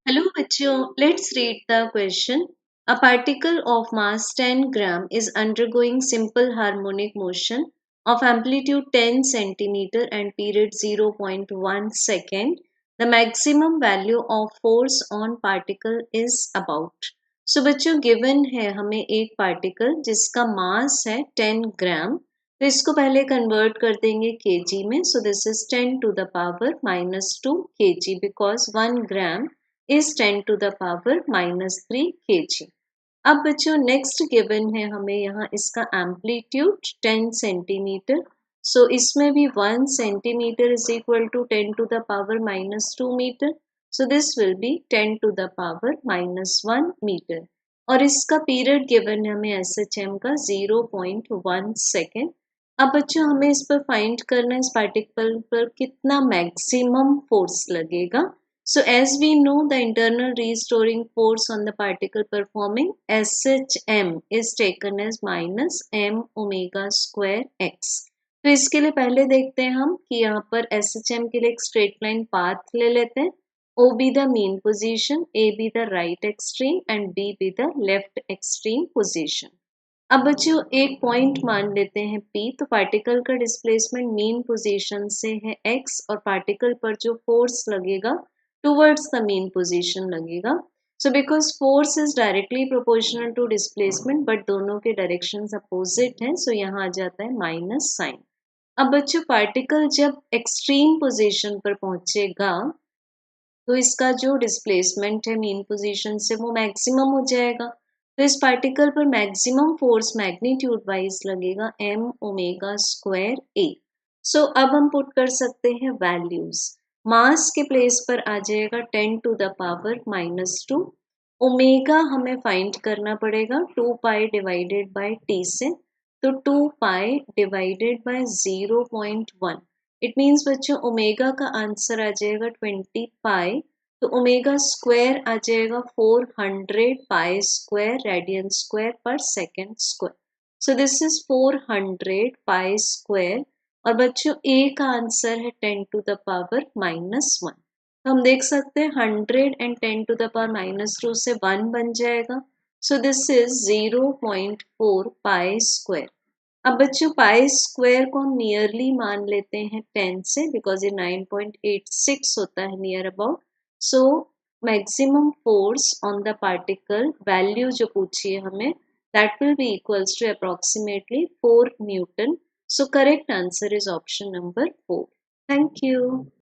Hello बच्चों, let's read the question. A particle of mass 10 gram is undergoing simple harmonic motion of amplitude 10 centimeter and period 0.1 second. The maximum value of force on particle is about. So बच्चों given है हमें एक particle जिसका mass है 10 ग्राम, तो इसको पहले convert कर देंगे kg में. So this is 10 to the power minus 2 kg because 1 gram is 10 to the power minus 3 kg. अब बच्चों नेक्स्ट गिवन है हमें यहाँ इसका एम्पलीट्यूड 10 सेंटीमीटर. सो इसमें भी 1 centimetre is equal to 10 to the power minus 2 metre. So this will be 10 to the power minus 1 metre. और इसका पीरियड गिवन है हमें SHM का 0.1 सेकेंड. अब बच्चों हमें इस पर फाइंड करना है इस पार्टिकल पर कितना मैक्सिमम फोर्स लगेगा. So as we know, the internal restoring force on the particle performing SHM is taken as minus m omega square x. तो इसके लिए पहले देखते हैं हम कि यहाँ पर SHM के लिए एक स्ट्रेट लाइन पाथ ले लेते हैं. O be the mean position, A be the right extreme and B be the left extreme position. अब बच्चों एक पॉइंट मान लेते हैं P. तो पार्टिकल का डिस्प्लेसमेंट मीन पोजीशन से है x और पार्टिकल पर जो फोर्स लगेगा towards the mean position लगेगा. So because force is directly proportional to displacement but दोनों के directions opposite हैं, so यहाँ आ जाता है minus sign. अब बच्चों पार्टिकल जब extreme position पर पहुंचेगा तो इसका जो डिस्प्लेसमेंट है मीन पोजीशन से वो मैक्सिमम हो जाएगा. तो इस पार्टिकल पर मैक्सिमम फोर्स मैग्नीट्यूड वाइज लगेगा m ओमेगा स्क्वायर a. सो अब हम पुट कर सकते हैं वैल्यूज. मास के प्लेस पर आ जाएगा 10 to the power minus 2. Omega हमें फाइंड करना पड़ेगा 2 पाई डिवाइडेड बाय t से. तो 2 पाई डिवाइडेड बाय 0.1. इट मीन्स बच्चों ओमेगा का आंसर आ जाएगा 20 पाई. तो ओमेगा स्क्वायर आ जाएगा 400 पाई स्क्वायर रेडियन स्क्वायर पर second square. So this is 400 pi square. और बच्चों ए का आंसर है 10 टू द पावर माइनस 1. तो हम देख सकते हैं 100 and 10 to the power minus 2 से 1 बन जाएगा. So this is 0.4 pi square. अब बच्चों पाई स्क्वायर को हम नियरली मान लेते हैं 10 से बिकॉज ये 9.86 होता है near about. So maximum force on the particle value जो पूछिए हमें that will be equals to approximately 4 Newton. So correct answer is option number 4. Thank you.